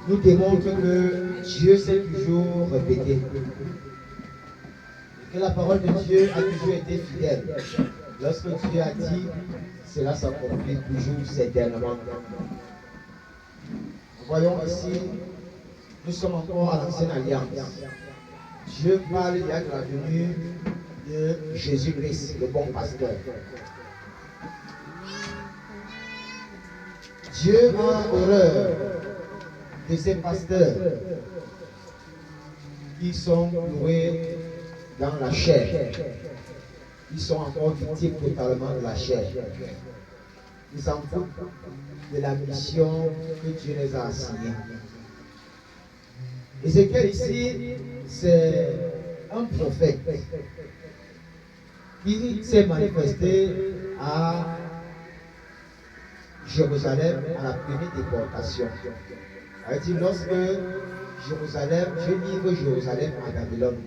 nous démontre que Dieu s'est toujours répété. Et que la parole de Dieu a toujours été fidèle. Lorsque Dieu a dit, cela s'accomplit toujours certainement. Voyons ici, nous sommes encore à l'ancienne alliance. Dieu parle il y a de la venue de Jésus-Christ, le bon pasteur. Dieu a horreur de ces pasteurs qui sont loués dans la chair. Ils sont encore victimes totalement de la chair. Ils s'en foutent de la mission que Dieu les a assignée. Ézéchiel ici, c'est un prophète qui s'est manifesté à Jérusalem à la première déportation. C'est-à-dire lorsque Jérusalem, Dieu livre Jérusalem à Babylone,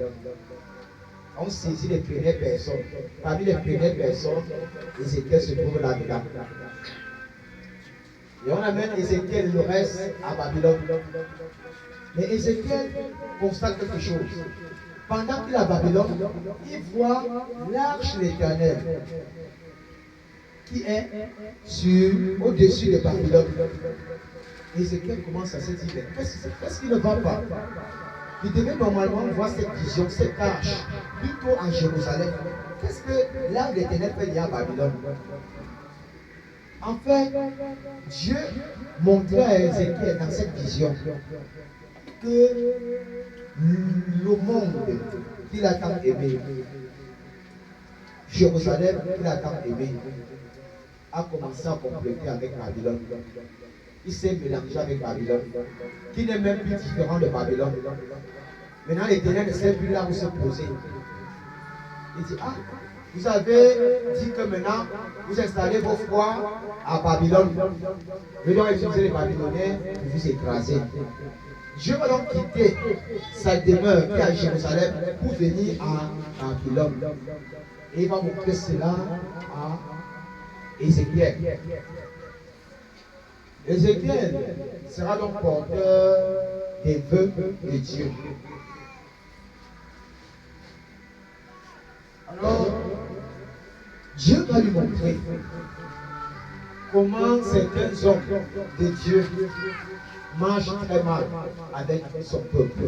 on saisit les premières personnes. Parmi les premières personnes, Ézéchiel se trouve là-dedans. Et on amène Ézéchiel le reste à Babylone. Mais Ézéchiel constate quelque chose. Pendant qu'il est à Babylone, il voit l'arche de l'Éternel qui est au-dessus de Babylone. Ézéchiel commence à se dire, qu'est-ce qui ne va pas? Il devait normalement voir cette vision, cette arche, plutôt à Jérusalem. Qu'est-ce que l'arche de l'Éternel fait dire à Babylone? En fait, Dieu montrait à Ézéchiel dans cette vision que le monde qu'il a tant aimé, Jérusalem qu'il a tant aimé, a commencé à compléter avec Babylone. Il s'est mélangé avec Babylone, qui n'est même plus différent de Babylone. Maintenant, l'Éternel ne sait plus là où se poser. Il dit, ah, vous avez dit que maintenant, vous installez vos foires à Babylone. Vous devez utiliser les Babyloniens pour vous écraser. Dieu va donc quitter sa demeure qui est à Jérusalem pour venir à Babylone. Et il va montrer cela à Ézéchiel. Ézéchiel sera donc porteur des vœux de Dieu. Alors, Dieu va lui montrer comment certains hommes de Dieu marchent très mal avec son peuple.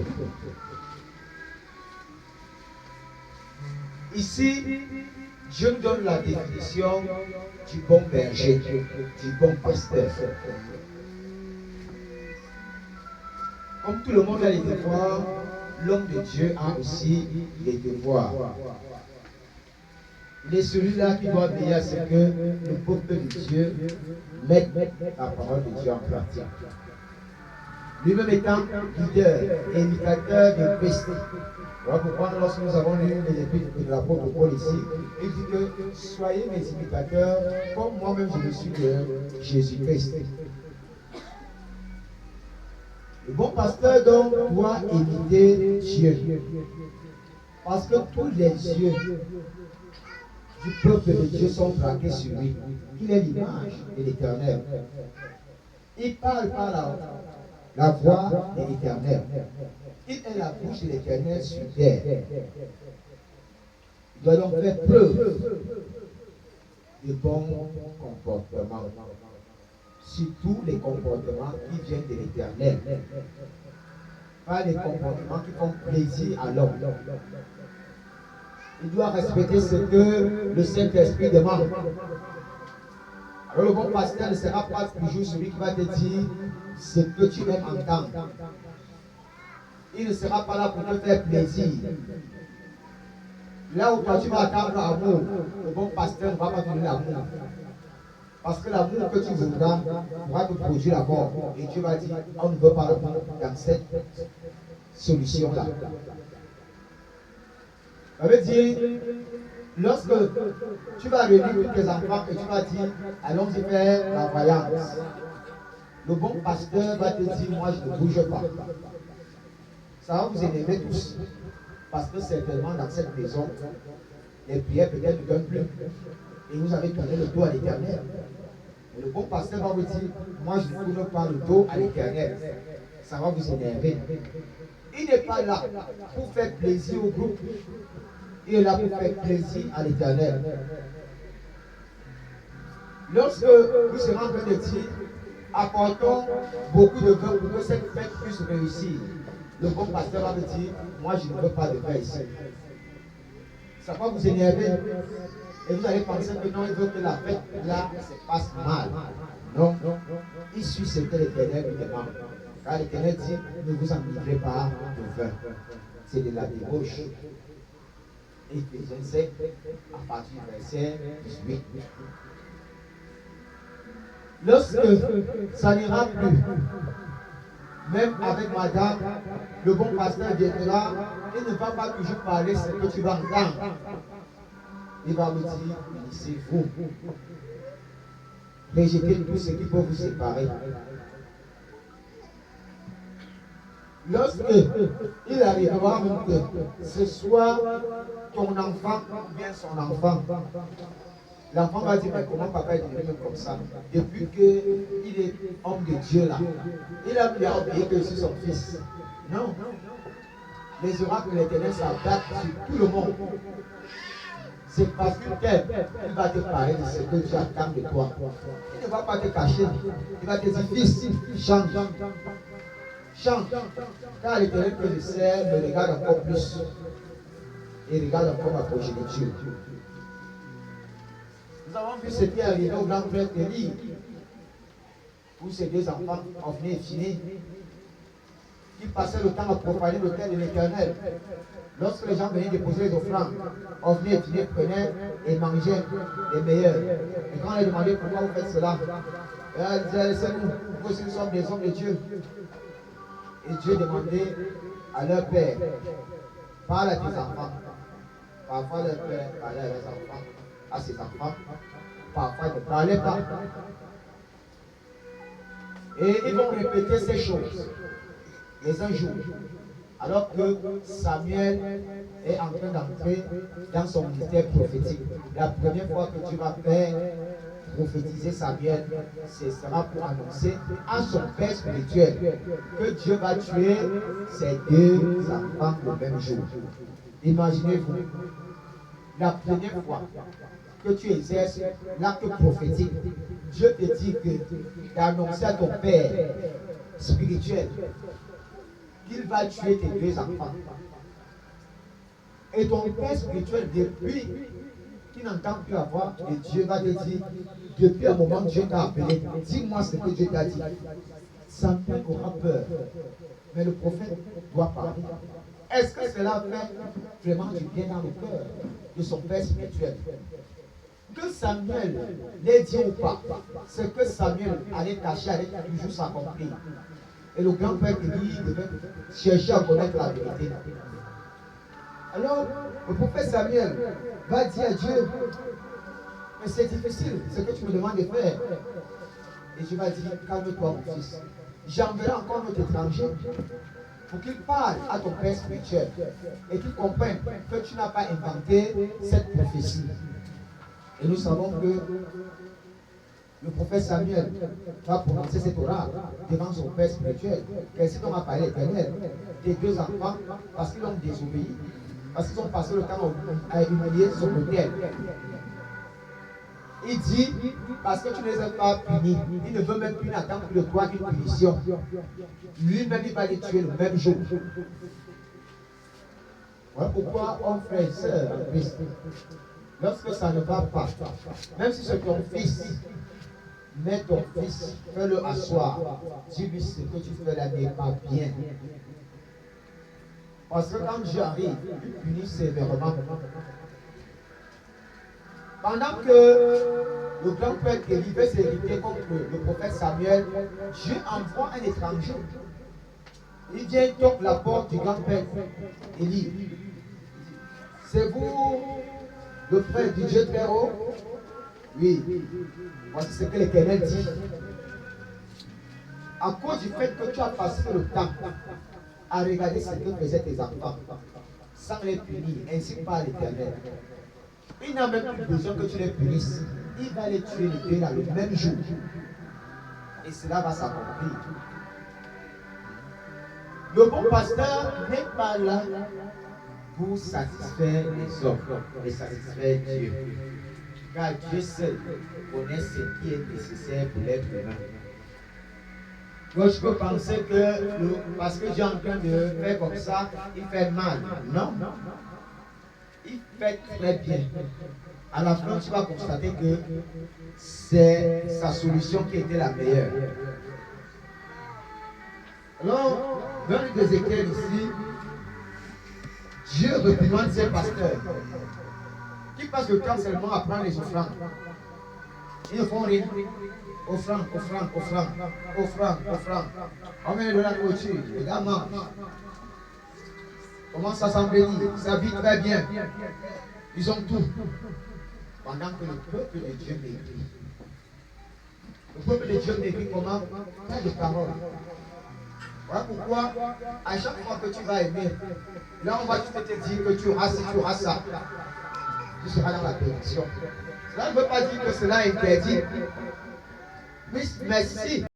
Ici, Dieu nous donne la définition du bon berger, du bon pasteur. Comme tout le monde a les devoirs, l'homme de Dieu a aussi les devoirs. Il est celui-là qui doit veiller à ce que le peuple de Dieu mette la parole de Dieu en pratique. Lui-même étant leader et imitateur de Christ. Voilà pourquoi lorsque nous avons lu les épîtres de l'apôtre Paul ici, il dit que soyez mes imitateurs comme moi-même je le suis de Jésus-Christ. Le bon pasteur donc doit imiter Dieu. Parce que tous les yeux du peuple de Dieu sont braqués sur lui. Il est l'image de l'Éternel. Il parle par la voix de l'Éternel. Il est la bouche de l'Éternel sur terre. Il doit donc faire preuve de bon comportement. Surtout les comportements qui viennent de l'Éternel. Pas les comportements qui font plaisir à l'homme. Il doit respecter ce que le Saint-Esprit demande. Alors le bon pasteur ne sera pas toujours celui qui va te dire ce que tu aimes entendre. Il ne sera pas là pour te faire plaisir. Là où toi tu vas attendre l'amour, le bon pasteur ne va pas te donner l'amour. Parce que l'amour que tu voudras va te produire la mort. Et tu vas dire, on ne veut pas l'amour dans cette solution-là. Ça veut dire, lorsque tu vas réunir tous tes enfants et tu vas dire, allons-y faire la voyance, le bon pasteur va te dire, moi je ne bouge pas. Ça va vous énerver tous. Parce que certainement dans cette maison, les prières peut-être ne donnent plus. Et vous avez tourné le dos à l'Éternel. Et le bon pasteur va vous dire, moi je ne tourne pas le dos à l'Éternel. ça va vous énerver. Il n'est pas là pour faire plaisir au groupe. Il est là pour faire plaisir à l'Éternel. Lorsque vous serez en train de dire, apportons beaucoup de vin pour que cette fête puisse réussir, le bon pasteur va me dire, moi je ne veux pas de vin ici. Ça va vous énerver. Et vous allez penser que non, il veut que la fête là se passe mal. Non, il suit ce que l'Éternel lui demande. Car l'Éternel dit, ne vous enivrez pas de vin. C'est de la débauche. Éphésiens 7, à partir du verset 18. Lorsque ça n'ira plus, même avec madame, le bon pasteur viendra, il ne va pas toujours parler ce que tu vas entendre. Il va me dire, unissez-vous. Rejetez tout ce qui peut vous séparer. Lorsque il arrivera que ce soit ton enfant ou bien son enfant, l'enfant va dire, mais comment papa est devenu comme ça? Depuis qu'il est homme de Dieu là, il a bien oublié que je suis son fils. Non. Les oracles de l'Éternel s'abattent sur tout le monde. C'est parce qu'il t'aime, il va te parler de ce que tu attends de toi. Il ne va pas te cacher. Il va te dire, fils, change. Change. Car l'Éternel que je sers me regarde encore plus. Et regarde encore ma progéniture. Nous avons vu ce qui est arrivé au grand frère Élie, où ces deux enfants, Ophni et Phiné, qui passaient le temps à profaner l'autel de l'Éternel. Lorsque les gens venaient déposer les offrandes, Ophni et Phiné prenaient et mangeaient les meilleurs. Et quand on leur demandait pourquoi vous faites cela, ils disaient, laissez-nous, nous aussi nous sommes des hommes de Dieu. Et Dieu demandait à leur père, parle à tes enfants. Parfois leur père parlait à leurs enfants, à ses enfants. Parfois ils ne parlaient pas. Et ils vont répéter ces choses les un jour. Alors que Samuel est en train d'entrer dans son ministère prophétique. La première fois que tu vas faire prophétiser Samuel, ce sera pour annoncer à son père spirituel que Dieu va tuer ses deux enfants le même jour. Imaginez-vous, la première fois que tu exerces l'acte prophétique, Dieu te dit d'annoncer à ton père spirituel qu'il va tuer tes deux enfants. Et ton père spirituel, depuis qu'il n'entend plus la voix de Dieu, va te dire, depuis un moment Dieu t'a appelé, dis-moi ce que Dieu t'a dit. Samuel aura peur, mais le prophète doit parler. Est-ce que cela fait vraiment du bien dans le cœur de son père spirituel? Que Samuel l'ait dit ou pas, ce que Samuel allait cacher allait toujours s'accomplir. Et le grand-père Élie devait chercher à connaître la vérité. Alors, le prophète Samuel va dire à Dieu, mais c'est difficile ce que tu me demandes de faire. Et Dieu va dire, calme-toi mon fils. J'enverrai encore notre étranger pour qu'il parle à ton père spirituel et qu'il comprenne que tu n'as pas inventé cette prophétie. Et nous savons que le prophète Samuel va prononcer cet oracle devant son père spirituel. Qu'est-ce qu'on va parler l'Éternel des deux enfants parce qu'ils ont désobéi, parce qu'ils ont passé le temps à humilier son autel. Il dit, parce que tu ne les as pas punis, il ne veut même plus attendre de toi une punition. Lui-même, il va les tuer le même jour. Voilà pourquoi, hommes, frères et sœurs en Christ, lorsque ça ne va pas, même si c'est ton fils, mets ton fils, fais-le asseoir. Dis-lui ce que tu fais là n'est pas bien. Parce que quand Dieu arrive, il punit sévèrement. Pendant que le grand-père Élie veut s'hériter contre le prophète Samuel, Dieu envoie un étranger. Il vient toquer la porte du grand-père Élie. C'est vous, le frère du Dieu très haut? Oui. Voici ce que l'Éternel dit. À cause du fait que tu as passé le temps à regarder ce que faisaient tes enfants, sans les punir, ainsi par l'Éternel. Il n'a même plus besoin que tu les punisses. Il va les tuer les deux dans le même jour. Et cela va s'accomplir. Le bon pasteur n'est pas là pour satisfaire les hommes, mais satisfaire Dieu. Car Dieu seul connaît ce qui est nécessaire pour l'être humain. Donc je peux penser que parce que j'ai en train de faire comme ça, il fait mal. Non. Il fait très bien. À la fin, tu vas constater que c'est sa solution qui était la meilleure. Alors, dans l'Ézéchiel ici, Dieu réprimande ses pasteurs qui passent le temps seulement à prendre les offrandes. Ils ne font rien. Offrande. On met de la nourriture, les gars mangent. Comment ça s'embellit? Ça vit très bien. Ils ont tout. Pendant que le peuple de Dieu maigrit. Le peuple de Dieu maigrit comment? Pas de parole. Voilà pourquoi, à chaque fois que tu vas aimer, là on va te dire que tu auras ça. Tu seras dans la bénédiction. Cela ne veut pas dire que cela est interdit. Mais si